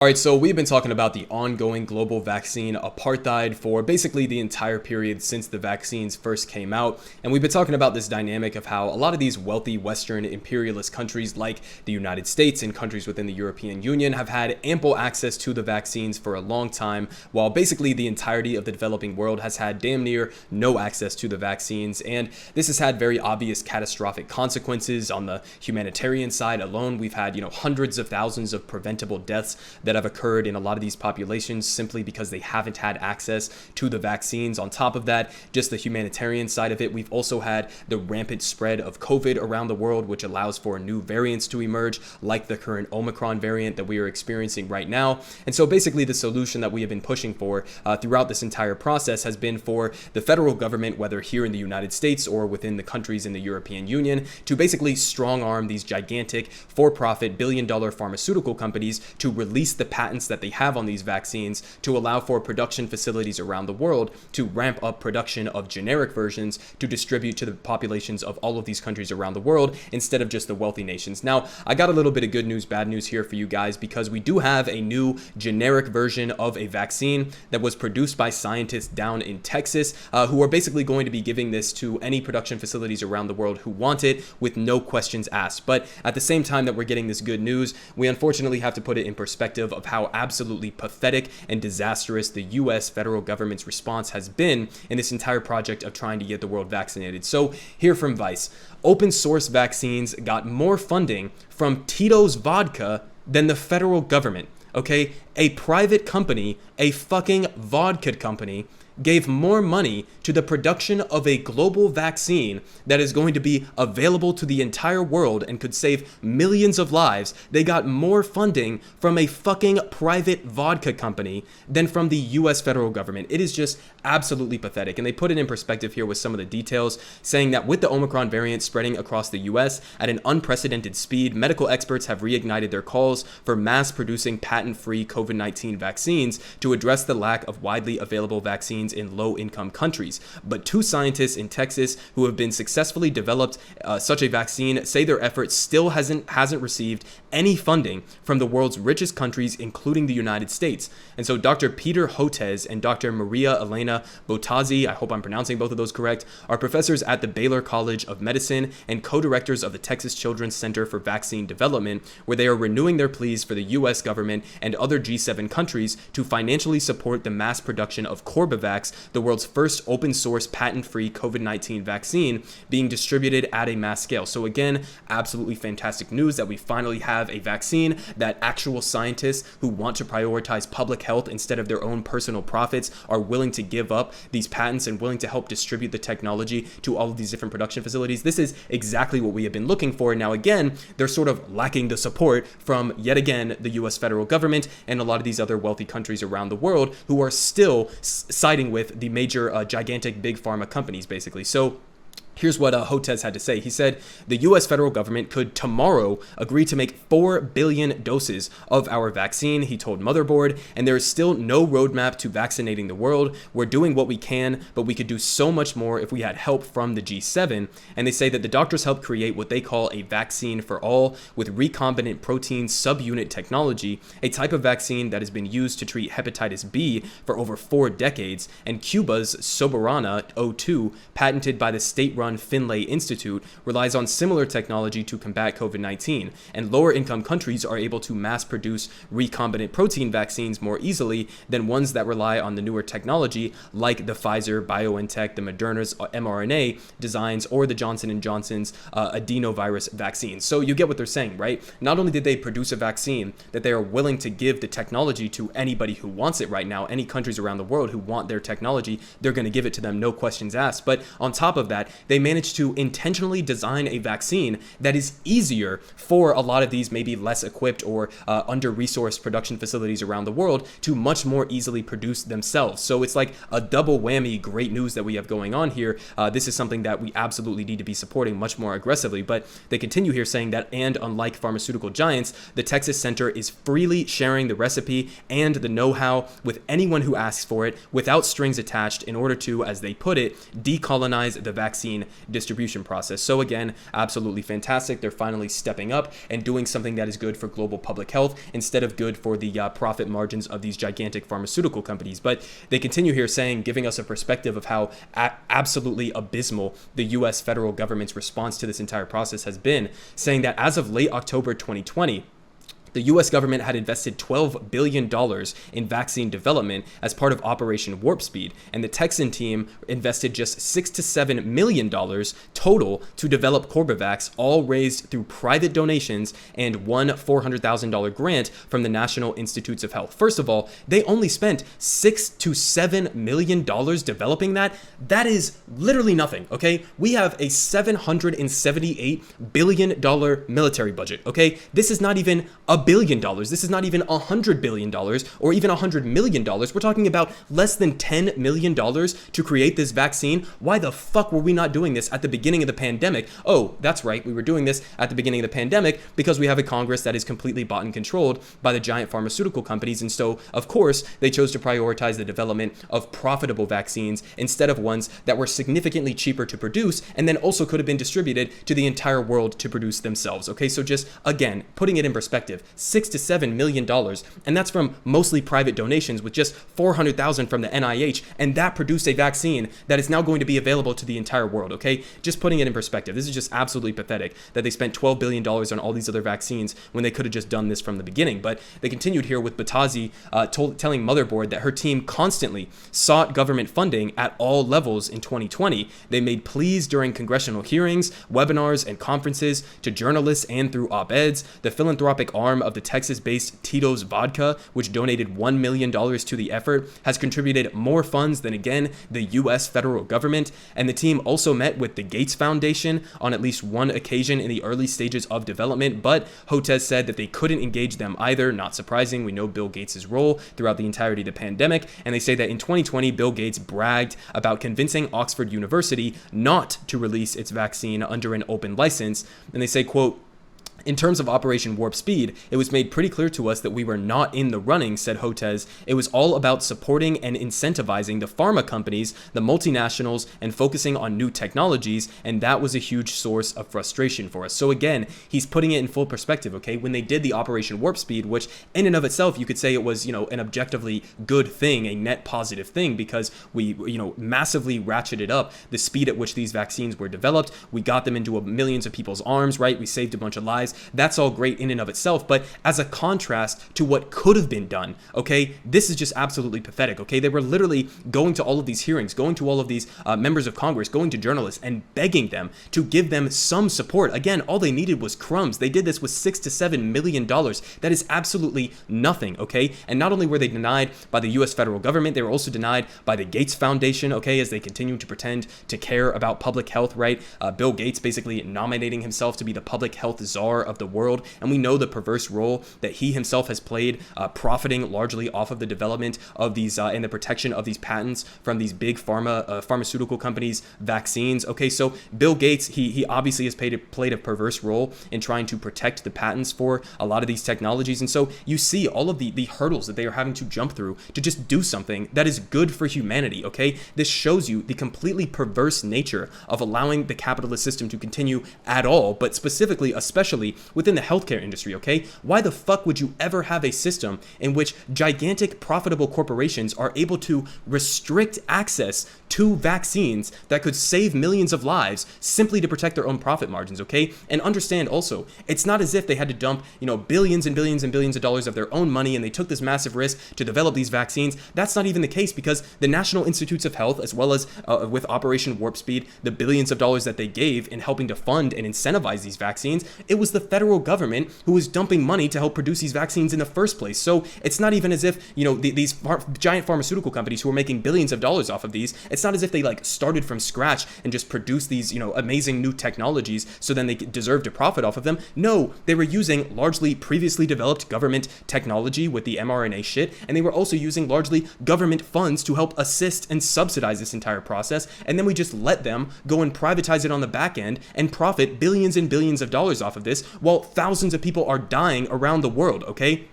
All right, so we've been talking about the ongoing global vaccine apartheid for basically the entire period since the vaccines first came out. And we've been talking about this dynamic of how a lot of these wealthy Western imperialist countries like the United States and countries within the European Union have had ample access to the vaccines for a long time, while basically the entirety of the developing world has had damn near no access to the vaccines. And this has had very obvious catastrophic consequences. On the humanitarian side alone, we've had, hundreds of thousands of preventable deaths that have occurred in a lot of these populations simply because they haven't had access to the vaccines. On top of that, just the humanitarian side of it, we've also had the rampant spread of COVID around the world, which allows for new variants to emerge, like the current Omicron variant that we are experiencing right now. And so basically the solution that we have been pushing for throughout this entire process has been for the federal government, whether here in the United States or within the countries in the European Union, to basically strong arm these gigantic for-profit billion-dollar pharmaceutical companies to release the patents that they have on these vaccines to allow for production facilities around the world to ramp up production of generic versions to distribute to the populations of all of these countries around the world instead of just the wealthy nations. Now, I got a little bit of good news, bad news here for you guys, because we do have a new generic version of a vaccine that was produced by scientists down in Texas who are basically going to be giving this to any production facilities around the world who want it with no questions asked. But at the same time that we're getting this good news, we unfortunately have to put it in perspective of how absolutely pathetic and disastrous the US federal government's response has been in this entire project of trying to get the world vaccinated. So here from Vice, open source vaccines got more funding from Tito's Vodka than the federal government. Okay, a private company, a fucking vodka company, gave more money to the production of a global vaccine that is going to be available to the entire world and could save millions of lives. They got more funding from a fucking private vodka company than from the US federal government. It is just absolutely pathetic. And they put it in perspective here with some of the details, saying that with the Omicron variant spreading across the US at an unprecedented speed, medical experts have reignited their calls for mass producing patent-free COVID-19 vaccines to address the lack of widely available vaccines in low-income countries. But two scientists in Texas who have been successfully developed such a vaccine say their effort still hasn't received any funding from the world's richest countries, including the United States. And so Dr. Peter Hotez and Dr. Maria Elena Botazzi, I hope I'm pronouncing both of those correct, are professors at the Baylor College of Medicine and co-directors of the Texas Children's Center for Vaccine Development, where they are renewing their pleas for the US government and other G7 countries to financially support the mass production of Corbavax, the world's first open source patent-free COVID-19 vaccine being distributed at a mass scale. So again, absolutely fantastic news that we finally have a vaccine that actual scientists who want to prioritize public health instead of their own personal profits are willing to give up these patents and willing to help distribute the technology to all of these different production facilities. This is exactly what we have been looking for. Now again, they're sort of lacking the support from, yet again, the US federal government and a lot of these other wealthy countries around the world who are still siding with the major gigantic big pharma companies, basically. So here's what Hotez had to say. He said, the US federal government could tomorrow agree to make 4 billion doses of our vaccine, he told Motherboard, and there is still no roadmap to vaccinating the world. We're doing what we can, but we could do so much more if we had help from the G7. And they say that the doctors helped create what they call a vaccine for all with recombinant protein subunit technology, a type of vaccine that has been used to treat hepatitis B for over 4 decades, and Cuba's Soberana O2, patented by the state-run Finlay Institute, relies on similar technology to combat COVID-19, and lower income countries are able to mass produce recombinant protein vaccines more easily than ones that rely on the newer technology like the Pfizer, BioNTech, the Moderna's mRNA designs, or the Johnson & Johnson's adenovirus vaccines. So you get what they're saying, right? Not only did they produce a vaccine that they are willing to give the technology to anybody who wants it right now, any countries around the world who want their technology, they're going to give it to them, no questions asked. But on top of that, they managed to intentionally design a vaccine that is easier for a lot of these maybe less equipped or under-resourced production facilities around the world to much more easily produce themselves. So it's like a double whammy great news that we have going on here. This is something that we absolutely need to be supporting much more aggressively. But they continue here saying that, and unlike pharmaceutical giants, the Texas Center is freely sharing the recipe and the know-how with anyone who asks for it without strings attached in order to, as they put it, decolonize the vaccine vaccine distribution process. So again, absolutely fantastic. They're finally stepping up and doing something that is good for global public health instead of good for the profit margins of these gigantic pharmaceutical companies. But they continue here saying, giving us a perspective of how absolutely abysmal the US federal government's response to this entire process has been, saying that as of late October 2020, the US government had invested $12 billion in vaccine development as part of Operation Warp Speed, and the Texan team invested just $6 to $7 million total to develop Corbavax, all raised through private donations and one $400,000 grant from the National Institutes of Health. First of all, they only spent $6 to $7 million developing that. That is literally nothing, okay? We have a $778 billion military budget, okay? This is not even $1 billion. This is not even $100 billion or even $100 million. We're talking about less than $10 million to create this vaccine. Why the fuck were we not doing this at the beginning of the pandemic? Oh, that's right. We were doing this at the beginning of the pandemic because we have a Congress that is completely bought and controlled by the giant pharmaceutical companies. And so, of course, they chose to prioritize the development of profitable vaccines instead of ones that were significantly cheaper to produce and then also could have been distributed to the entire world to produce themselves. Okay, so just again, putting it in perspective, $6 to $7 million, and that's from mostly private donations with just $400,000 from the NIH, and that produced a vaccine that is now going to be available to the entire world, okay? Just putting it in perspective, this is just absolutely pathetic that they spent $12 billion on all these other vaccines when they could have just done this from the beginning. But they continued here with Batazi telling Motherboard that her team constantly sought government funding at all levels in 2020. They made pleas during congressional hearings, webinars, and conferences to journalists and through op-eds. The philanthropic arm of the Texas-based Tito's Vodka, which donated $1 million to the effort, has contributed more funds than, again, the U.S. federal government. And the team also met with the Gates Foundation on at least one occasion in the early stages of development, but Hotez said that they couldn't engage them either. Not surprising, we know Bill Gates' role throughout the entirety of the pandemic, and they say that in 2020, Bill Gates bragged about convincing Oxford University not to release its vaccine under an open license, and they say, quote, "In terms of Operation Warp Speed, it was made pretty clear to us that we were not in the running," said Hotez. "It was all about supporting and incentivizing the pharma companies, the multinationals, and focusing on new technologies, and that was a huge source of frustration for us." So again, he's putting it in full perspective, okay? When they did the Operation Warp Speed, which in and of itself, you could say it was, an objectively good thing, a net positive thing, because we, massively ratcheted up the speed at which these vaccines were developed. We got them into millions of people's arms, right? We saved a bunch of lives. That's all great in and of itself, but as a contrast to what could have been done, okay, this is just absolutely pathetic, okay? They were literally going to all of these hearings, going to all of these members of Congress, going to journalists and begging them to give them some support. Again, all they needed was crumbs. They did this with $6 to $7 million. That is absolutely nothing, okay? And not only were they denied by the US federal government, they were also denied by the Gates Foundation, okay, as they continue to pretend to care about public health, right? Bill Gates basically nominating himself to be the public health czar of the world, and we know the perverse role that he himself has played, profiting largely off of the development of these and the protection of these patents from these big pharmaceutical companies' vaccines. Okay, so Bill Gates, he obviously has played a perverse role in trying to protect the patents for a lot of these technologies, and so you see all of the hurdles that they are having to jump through to just do something that is good for humanity. Okay, this shows you the completely perverse nature of allowing the capitalist system to continue at all, but specifically, especially within the healthcare industry, okay? Why the fuck would you ever have a system in which gigantic profitable corporations are able to restrict access to vaccines that could save millions of lives simply to protect their own profit margins, okay? And understand also, it's not as if they had to dump, billions and billions and billions of dollars of their own money and they took this massive risk to develop these vaccines. That's not even the case, because the National Institutes of Health, as well as with Operation Warp Speed, the billions of dollars that they gave in helping to fund and incentivize these vaccines, it was the federal government who was dumping money to help produce these vaccines in the first place. So it's not even as if, these giant pharmaceutical companies who are making billions of dollars off of these, it's not as if they started from scratch and just produced these, amazing new technologies so then they deserve to profit off of them. No, they were using largely previously developed government technology with the mRNA shit, and they were also using largely government funds to help assist and subsidize this entire process, and then we just let them go and privatize it on the back end and profit billions and billions of dollars off of this while thousands of people are dying around the world, okay?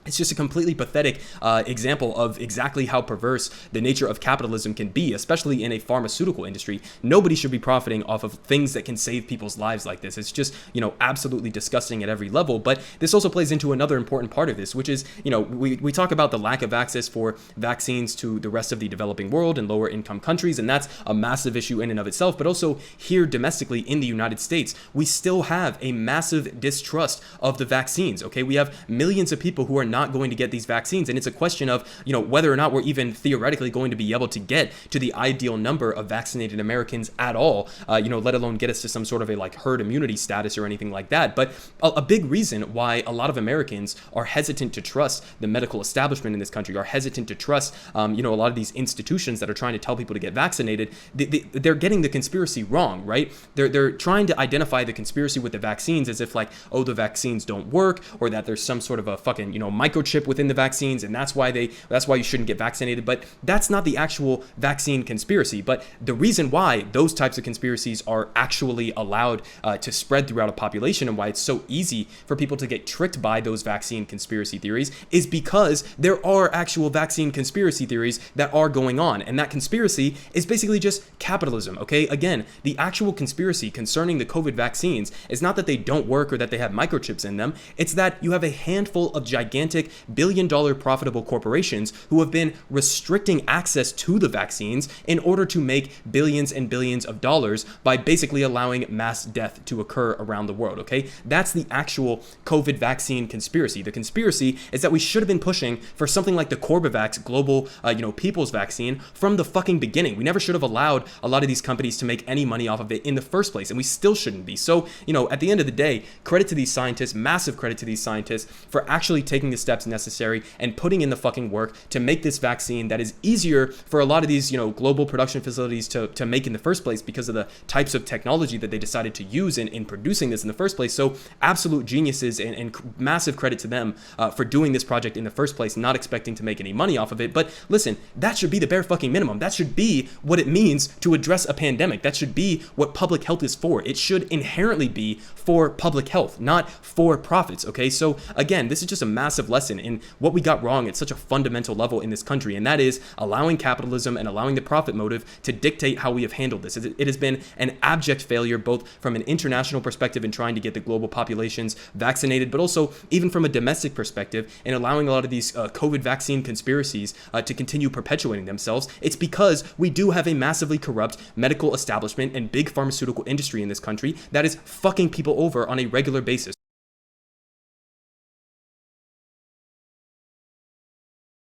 It's just a completely pathetic example of exactly how perverse the nature of capitalism can be, especially in a pharmaceutical industry. Nobody should be profiting off of things that can save people's lives like this. It's just, absolutely disgusting at every level. But this also plays into another important part of this, which is, we talk about the lack of access for vaccines to the rest of the developing world and lower income countries, and that's a massive issue in and of itself. But also here domestically in the United States, we still have a massive distrust of the vaccines. Okay, we have millions of people who are not going to get these vaccines, and it's a question of whether or not we're even theoretically going to be able to get to the ideal number of vaccinated Americans at all, let alone get us to some sort of a herd immunity status or anything like that. But a big reason why a lot of Americans are hesitant to trust the medical establishment in this country, are hesitant to trust a lot of these institutions that are trying to tell people to get vaccinated, they're getting the conspiracy wrong, right? They're trying to identify the conspiracy with the vaccines as if the vaccines don't work, or that there's some sort of a fucking microchip within the vaccines, and that's why you shouldn't get vaccinated. But that's not the actual vaccine conspiracy. But the reason why those types of conspiracies are actually allowed to spread throughout a population, and why it's so easy for people to get tricked by those vaccine conspiracy theories, is because there are actual vaccine conspiracy theories that are going on, and that conspiracy is basically just capitalism. Okay, again, the actual conspiracy concerning the COVID vaccines is not that they don't work or that they have microchips in them. It's that you have a handful of gigantic billion-dollar profitable corporations who have been restricting access to the vaccines in order to make billions and billions of dollars by basically allowing mass death to occur around the world. Okay, that's the actual COVID vaccine conspiracy. The conspiracy is that we should have been pushing for something like the Corbavax global, people's vaccine from the fucking beginning. We never should have allowed a lot of these companies to make any money off of it in the first place, and we still shouldn't be. So, at the end of the day, credit to these scientists, massive credit to these scientists for actually taking the steps necessary and putting in the fucking work to make this vaccine that is easier for a lot of these, global production facilities to make in the first place, because of the types of technology that they decided to use in producing this in the first place. So absolute geniuses, and massive credit to them for doing this project in the first place, not expecting to make any money off of it. But listen, that should be the bare fucking minimum. That should be what it means to address a pandemic. That should be what public health is for. It should inherently be for public health, not for profits. Okay, so again, this is just a massive lesson in what we got wrong at such a fundamental level in this country, and that is allowing capitalism and allowing the profit motive to dictate how we have handled this. It has been an abject failure, both from an international perspective in trying to get the global populations vaccinated, but also even from a domestic perspective in allowing a lot of these COVID vaccine conspiracies to continue perpetuating themselves. It's because we do have a massively corrupt medical establishment and big pharmaceutical industry in this country that is fucking people over on a regular basis.